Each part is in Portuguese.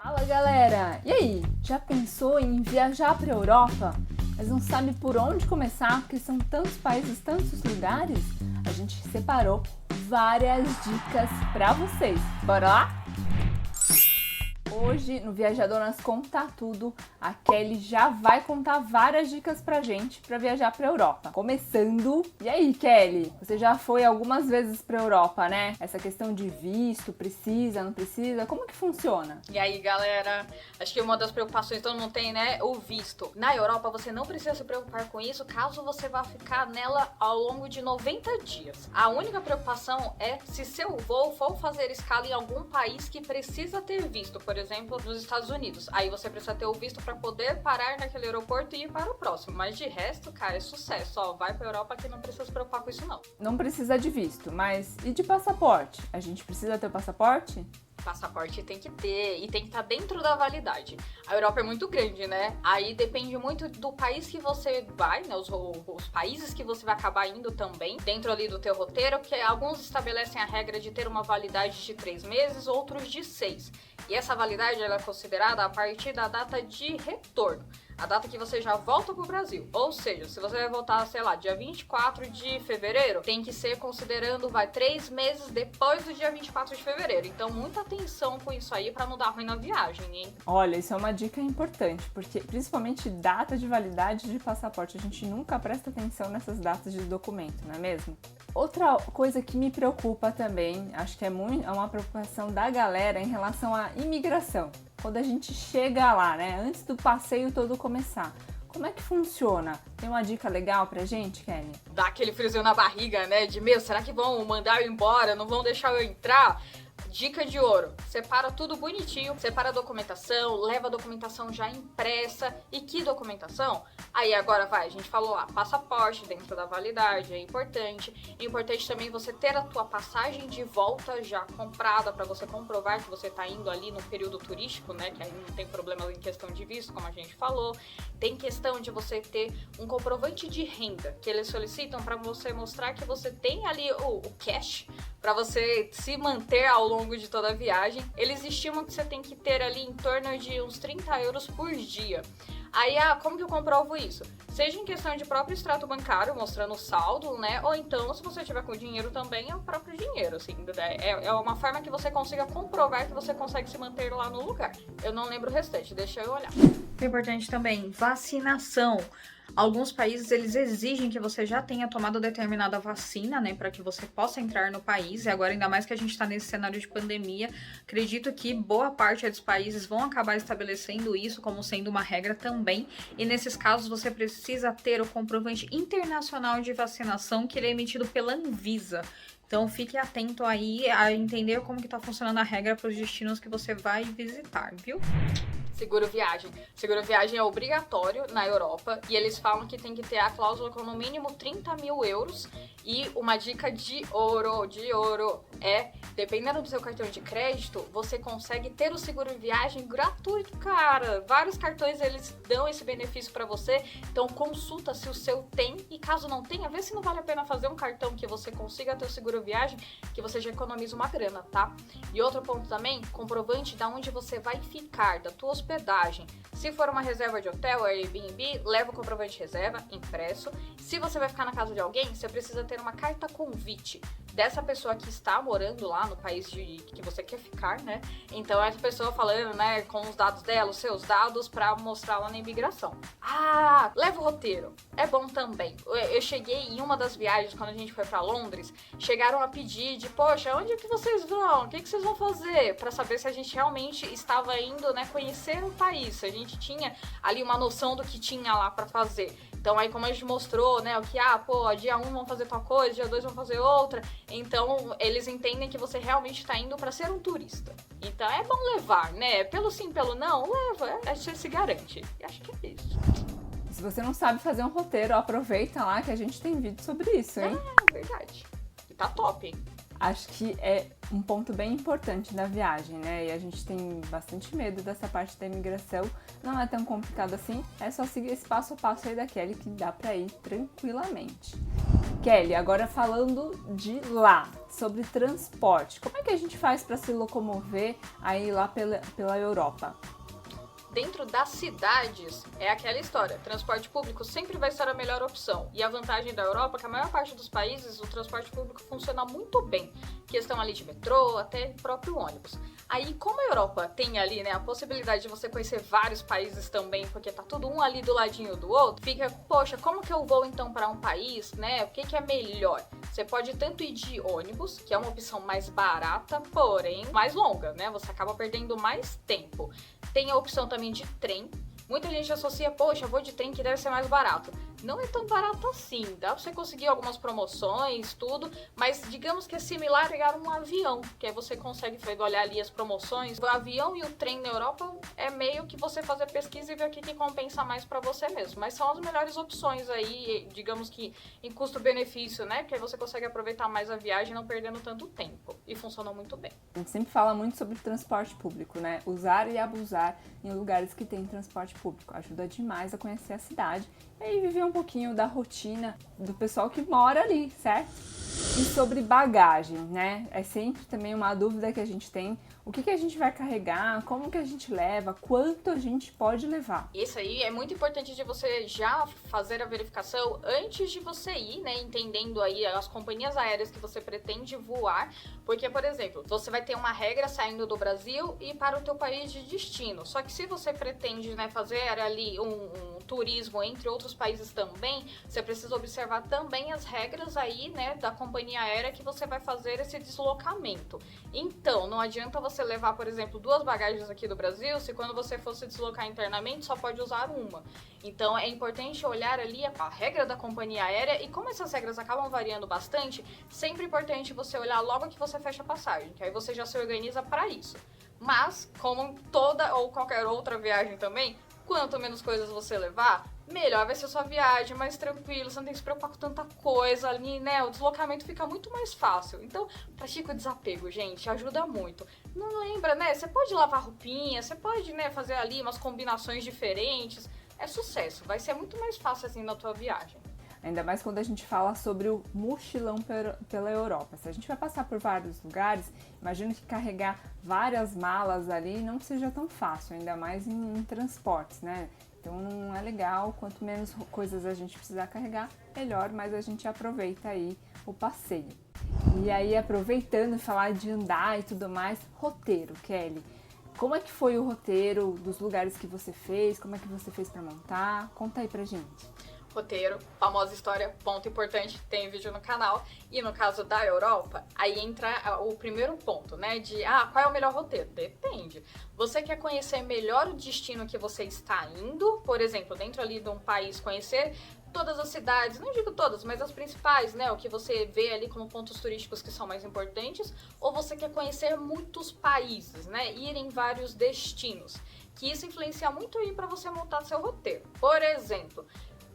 Fala galera! E aí, já pensou em viajar para a Europa, mas não sabe por onde começar porque são tantos países, tantos lugares? A gente separou várias dicas para vocês. Bora lá? Hoje no Viajadoras Conta Tudo, a Kelly já vai contar várias dicas pra gente para viajar para a Europa. Começando, e aí Kelly, você já foi algumas vezes para a Europa, né? Essa questão de visto, precisa, não precisa, como que funciona? E aí, galera, acho que uma das preocupações que todo mundo tem, né, o visto. Na Europa, você não precisa se preocupar com isso caso você vá ficar nela ao longo de 90 dias. A única preocupação é se seu voo for fazer escala em algum país que precisa ter visto, por exemplo, nos Estados Unidos. Aí você precisa ter o visto para poder parar naquele aeroporto e ir para o próximo. Mas de resto, cara, é sucesso. Ó, vai pra Europa que não precisa se preocupar com isso, não. Não precisa de visto, mas e de passaporte? A gente precisa ter o passaporte? Passaporte tem que ter e tem que estar dentro da validade. A Europa é muito grande, né? Aí depende muito do país que você vai, né? Os países que você vai acabar indo também, dentro ali do teu roteiro, que alguns estabelecem a regra de ter uma validade de 3 meses, outros de 6. E essa validade ela é considerada a partir da data de retorno. A data que você já volta pro Brasil. Ou seja, se você vai voltar, sei lá, dia 24 de fevereiro, tem que ser considerando, 3 meses depois do dia 24 de fevereiro. Então, muita atenção com isso aí pra não dar ruim na viagem, hein? Olha, isso é uma dica importante, porque principalmente data de validade de passaporte, a gente nunca presta atenção nessas datas de documento, não é mesmo? Outra coisa que me preocupa também, acho que é uma preocupação da galera em relação à imigração. Quando a gente chega lá, né, antes do passeio todo começar, como é que funciona? Tem uma dica legal pra gente, Kelly? Dá aquele friozinho na barriga, né, de será que vão mandar eu embora, não vão deixar eu entrar? Dica de ouro, separa tudo bonitinho, separa a documentação, leva a documentação já impressa. E que documentação? Aí agora a gente falou lá, passaporte dentro da validade, é importante. É importante também você ter a tua passagem de volta já comprada para você comprovar que você tá indo ali no período turístico, né, que aí não tem problema em questão de visto, como a gente falou. Tem questão de você ter um comprovante de renda, que eles solicitam para você mostrar que você tem ali o cash para você se manter ao longo de toda a viagem. Eles estimam que você tem que ter ali em torno de uns 30 euros por dia. Aí, como que eu comprovo isso? Seja em questão de próprio extrato bancário, mostrando o saldo, né? Ou então, se você tiver com dinheiro também, é o próprio dinheiro, assim. É uma forma que você consiga comprovar que você consegue se manter lá no lugar. Eu não lembro o restante, deixa eu olhar. É importante também, vacinação. Alguns países, eles exigem que você já tenha tomado determinada vacina, né, para que você possa entrar no país. E agora, ainda mais que a gente está nesse cenário de pandemia, acredito que boa parte dos países vão acabar estabelecendo isso como sendo uma regra também. E nesses casos, você precisa ter o comprovante internacional de vacinação, que ele é emitido pela Anvisa. Então, fique atento aí a entender como que tá funcionando a regra para os destinos que você vai visitar, viu? Seguro viagem. Seguro viagem é obrigatório na Europa e eles falam que tem que ter a cláusula com no mínimo 30 mil euros. E uma dica de ouro é, dependendo do seu cartão de crédito, você consegue ter o seguro viagem gratuito, cara. Vários cartões, eles dão esse benefício pra você, então consulta se o seu tem e caso não tenha, vê se não vale a pena fazer um cartão que você consiga ter o seguro viagem, que você já economiza uma grana, tá? E outro ponto também, comprovante da onde você vai ficar, da tua hospedagem. Se for uma reserva de hotel ou Airbnb, leva o comprovante de reserva impresso. Se você vai ficar na casa de alguém, você precisa ter uma carta convite dessa pessoa que está morando lá no país que você quer ficar, né? Então, essa pessoa falando, né, com os dados dela, os seus dados, pra mostrar lá na imigração. Leva o roteiro. É bom também. Eu cheguei em uma das viagens, quando a gente foi pra Londres, chegaram a pedir de, poxa, onde é que vocês vão? O que vocês vão fazer? Pra saber se a gente realmente estava indo, né, conhecer o país. Se a gente tinha ali uma noção do que tinha lá pra fazer. Então, aí como a gente mostrou, né, o que, dia 1 vão fazer tal coisa, dia 2 vão fazer outra. Então, eles entendem que você realmente está indo para ser um turista. Então, é bom levar, né? Pelo sim, pelo não, leva. Você se garante. E acho que é isso. Se você não sabe fazer um roteiro, aproveita lá que a gente tem vídeo sobre isso, hein? Verdade. E tá top, hein? Acho que é um ponto bem importante da viagem, né? E a gente tem bastante medo dessa parte da imigração. Não é tão complicado assim, é só seguir esse passo a passo aí da Kelly que dá pra ir tranquilamente. Kelly, agora falando de lá, sobre transporte, como é que a gente faz para se locomover aí lá pela Europa? Dentro das cidades, é aquela história, transporte público sempre vai ser a melhor opção. E a vantagem da Europa é que a maior parte dos países o transporte público funciona muito bem. Questão ali de metrô, até próprio ônibus. Aí, como a Europa tem ali, né, a possibilidade de você conhecer vários países também, porque tá tudo um ali do ladinho do outro, fica, poxa, como que eu vou então para um país, né? O que que é melhor? Você pode tanto ir de ônibus, que é uma opção mais barata, porém mais longa, né? Você acaba perdendo mais tempo. Tem a opção também de trem. Muita gente associa, poxa, vou de trem que deve ser mais barato. Não é tão barato assim, dá pra você conseguir algumas promoções, tudo, mas digamos que é similar a pegar um avião, que aí você consegue olhar ali as promoções. O avião e o trem na Europa é meio que você fazer pesquisa e ver o que compensa mais pra você mesmo, mas são as melhores opções aí, digamos que em custo-benefício, né, porque aí você consegue aproveitar mais a viagem não perdendo tanto tempo, e funcionou muito bem. A gente sempre fala muito sobre transporte público, né? Usar e abusar em lugares que tem transporte público. Ajuda demais a conhecer a cidade e aí viver um pouquinho da rotina do pessoal que mora ali, certo? E sobre bagagem, né? É sempre também uma dúvida que a gente tem. O que a gente vai carregar, como que a gente leva, quanto a gente pode levar. Isso aí é muito importante de você já fazer a verificação antes de você ir, né? Entendendo aí as companhias aéreas que você pretende voar. Porque, por exemplo, você vai ter uma regra saindo do Brasil e para o teu país de destino. Só que se você pretende, né, fazer ali um turismo entre outros países também, você precisa observar também as regras aí, né, da companhia aérea que você vai fazer esse deslocamento. Então, não adianta você levar, por exemplo, 2 bagagens aqui do Brasil, se quando você for se deslocar internamente só pode usar uma. Então, é importante olhar ali a regra da companhia aérea e como essas regras acabam variando bastante, sempre é importante você olhar logo que você fecha a passagem, que aí você já se organiza para isso. Mas, como toda ou qualquer outra viagem também, quanto menos coisas você levar, melhor vai ser a sua viagem, mais tranquilo, você não tem que se preocupar com tanta coisa ali, né? O deslocamento fica muito mais fácil. Então, pratica o desapego, gente, ajuda muito. Não lembra, né? Você pode lavar roupinha, você pode, né, fazer ali umas combinações diferentes. É sucesso, vai ser muito mais fácil assim na tua viagem. Ainda mais quando a gente fala sobre o mochilão pela Europa. Se a gente vai passar por vários lugares, imagino que carregar várias malas ali não seja tão fácil, ainda mais em transportes, né? Então não é legal, quanto menos coisas a gente precisar carregar, melhor, mas a gente aproveita aí o passeio. E aí, aproveitando falar de andar e tudo mais, roteiro, Kelly. Como é que foi o roteiro dos lugares que você fez? Como é que você fez para montar? Conta aí pra gente. Roteiro, famosa história, ponto importante, tem vídeo no canal. E no caso da Europa, aí entra o primeiro ponto, né? De, qual é o melhor roteiro? Depende. Você quer conhecer melhor o destino que você está indo, por exemplo, dentro ali de um país, conhecer todas as cidades, não digo todas, mas as principais, né? O que você vê ali como pontos turísticos que são mais importantes, ou você quer conhecer muitos países, né? Ir em vários destinos, que isso influencia muito aí para você montar seu roteiro. Por exemplo,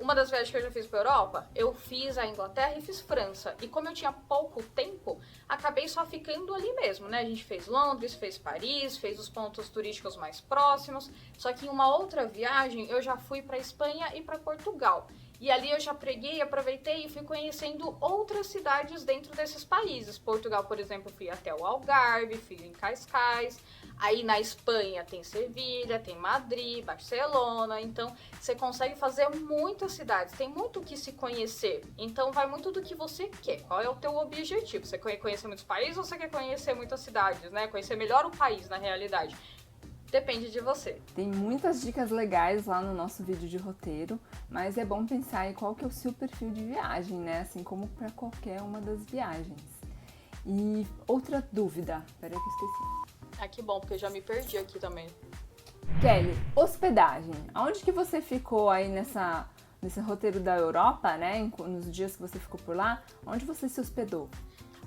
uma das viagens que eu já fiz para Europa, eu fiz a Inglaterra e fiz França. E como eu tinha pouco tempo, acabei só ficando ali mesmo, né? A gente fez Londres, fez Paris, fez os pontos turísticos mais próximos. Só que em uma outra viagem, eu já fui para Espanha e para Portugal. E ali eu já preguei, aproveitei e fui conhecendo outras cidades dentro desses países. Portugal, por exemplo, fui até o Algarve, fui em Cascais. Aí na Espanha tem Sevilha, tem Madrid, Barcelona. Então você consegue fazer muitas cidades, tem muito o que se conhecer. Então vai muito do que você quer. Qual é o teu objetivo? Você quer conhecer muitos países ou você quer conhecer muitas cidades, né? Conhecer melhor o país na realidade. Depende de você. Tem muitas dicas legais lá no nosso vídeo de roteiro, mas é bom pensar em qual que é o seu perfil de viagem, né? Assim como para qualquer uma das viagens. E outra dúvida, peraí que eu esqueci. Que bom, porque eu já me perdi aqui também. Kelly, hospedagem. Aonde que você ficou aí nesse roteiro da Europa, né? Nos dias que você ficou por lá, onde você se hospedou?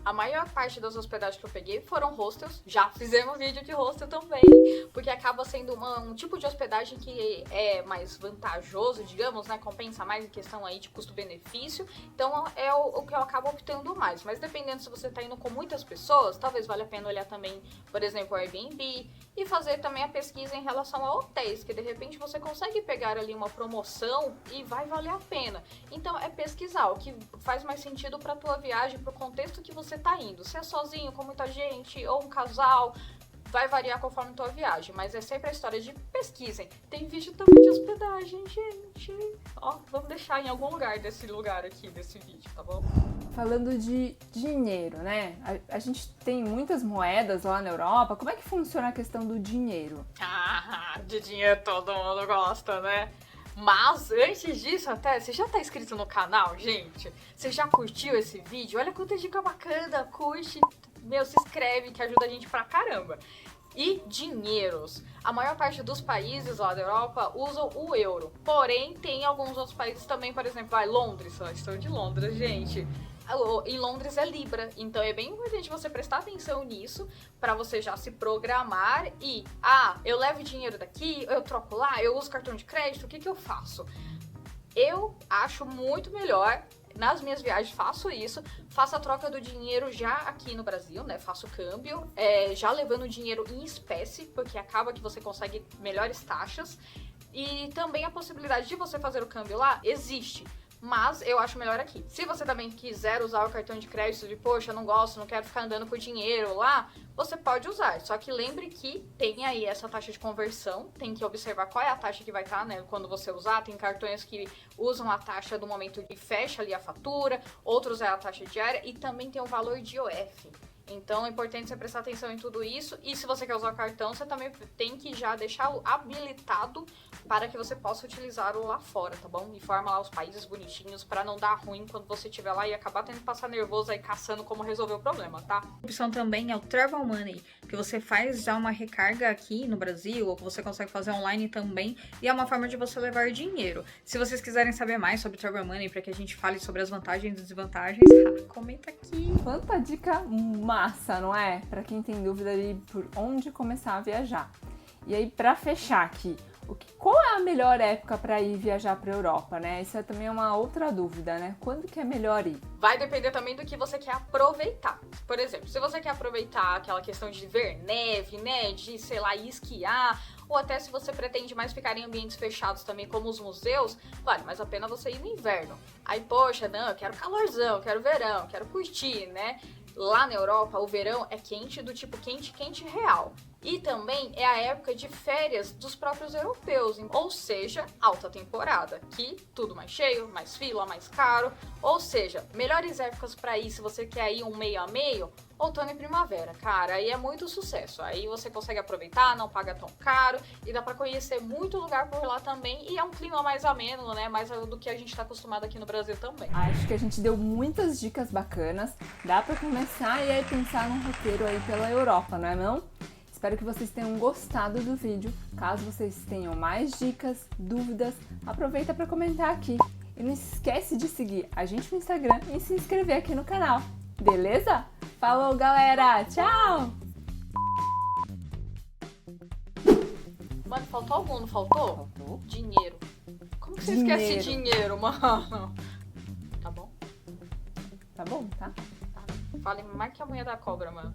A maior parte das hospedagens que eu peguei foram hostels. Já fizemos vídeo de hostel também, porque acaba sendo um tipo de hospedagem que é mais vantajoso, digamos, né? Compensa mais em questão aí de custo-benefício. Então é o que eu acabo optando mais. Mas dependendo se você tá indo com muitas pessoas, talvez valha a pena olhar também, por exemplo, o Airbnb. E fazer também a pesquisa em relação a hotéis, que de repente você consegue pegar ali uma promoção e vai valer a pena. Então é pesquisar o que faz mais sentido para tua viagem, para o contexto que você tá indo. Se é sozinho, com muita gente, ou um casal, vai variar conforme tua viagem, mas é sempre a história de pesquisem. Tem vídeo também de hospedagem, gente. Ó, vamos deixar em algum lugar desse lugar aqui, desse vídeo, tá bom? Falando de dinheiro, né? A gente tem muitas moedas lá na Europa. Como é que funciona a questão do dinheiro? Ah, de dinheiro todo mundo gosta, né? Mas antes disso até, você já tá inscrito no canal, gente? Você já curtiu esse vídeo? Olha quanta dica bacana, curte, meu, se inscreve que ajuda a gente pra caramba. E dinheiros. A maior parte dos países lá da Europa usam o euro. Porém, tem alguns outros países também, por exemplo, Londres. Eu estou de Londres, gente. Em Londres é Libra, então é bem importante você prestar atenção nisso para você já se programar e, eu levo dinheiro daqui, eu troco lá, eu uso cartão de crédito, o que eu faço? Eu acho muito melhor, nas minhas viagens faço isso, faço a troca do dinheiro já aqui no Brasil, né? Faço o câmbio, já levando o dinheiro em espécie, porque acaba que você consegue melhores taxas. E também a possibilidade de você fazer o câmbio lá existe. Mas eu acho melhor aqui. Se você também quiser usar o cartão de crédito de, poxa, não gosto, não quero ficar andando com dinheiro lá, você pode usar. Só que lembre que tem aí essa taxa de conversão, tem que observar qual é a taxa que vai estar, né, quando você usar. Tem cartões que usam a taxa do momento que fecha ali a fatura, outros é a taxa diária e também tem o valor de IOF. Então é importante você prestar atenção em tudo isso. E se você quer usar o cartão, você também tem que já deixá-lo habilitado para que você possa utilizá-lo lá fora, tá bom? Informa lá os países bonitinhos para não dar ruim quando você estiver lá e acabar tendo que passar nervoso aí caçando como resolver o problema, tá? A opção também é o Travel Money, que você faz já uma recarga aqui no Brasil, ou que você consegue fazer online também, e é uma forma de você levar dinheiro. Se vocês quiserem saber mais sobre Travel Money, para que a gente fale sobre as vantagens e desvantagens, comenta aqui. Quanta dica massa, não é? Para quem tem dúvida ali por onde começar a viajar. E aí, para fechar aqui, qual é a melhor época para ir viajar para a Europa, né? Isso é também uma outra dúvida, né? Quando que é melhor ir? Vai depender também do que você quer aproveitar. Por exemplo, se você quer aproveitar aquela questão de ver neve, né? De, sei lá, ir esquiar, ou até se você pretende mais ficar em ambientes fechados também, como os museus, vale mais a pena você ir no inverno. Aí, poxa, não, eu quero calorzão, eu quero verão, eu quero curtir, né? Lá na Europa, o verão é quente do tipo quente, quente real. E também é a época de férias dos próprios europeus, ou seja, alta temporada, que tudo mais cheio, mais fila, mais caro. Ou seja, melhores épocas para ir, se você quer ir um meio a meio, outono e primavera, cara, aí é muito sucesso. Aí você consegue aproveitar, não paga tão caro e dá para conhecer muito lugar por lá também. E é um clima mais ameno, né? Mais do que a gente tá acostumado aqui no Brasil também. Acho que a gente deu muitas dicas bacanas. Dá para começar e aí pensar num roteiro aí pela Europa, não é não? Espero que vocês tenham gostado do vídeo. Caso vocês tenham mais dicas, dúvidas, aproveita para comentar aqui. E não esquece de seguir a gente no Instagram e se inscrever aqui no canal. Beleza? Falou, galera! Tchau! Mano, faltou algum, não faltou? Faltou. Dinheiro. Como que você esquece dinheiro, mano? Tá bom? Tá bom, tá? Fale mais que a unha da cobra, mano.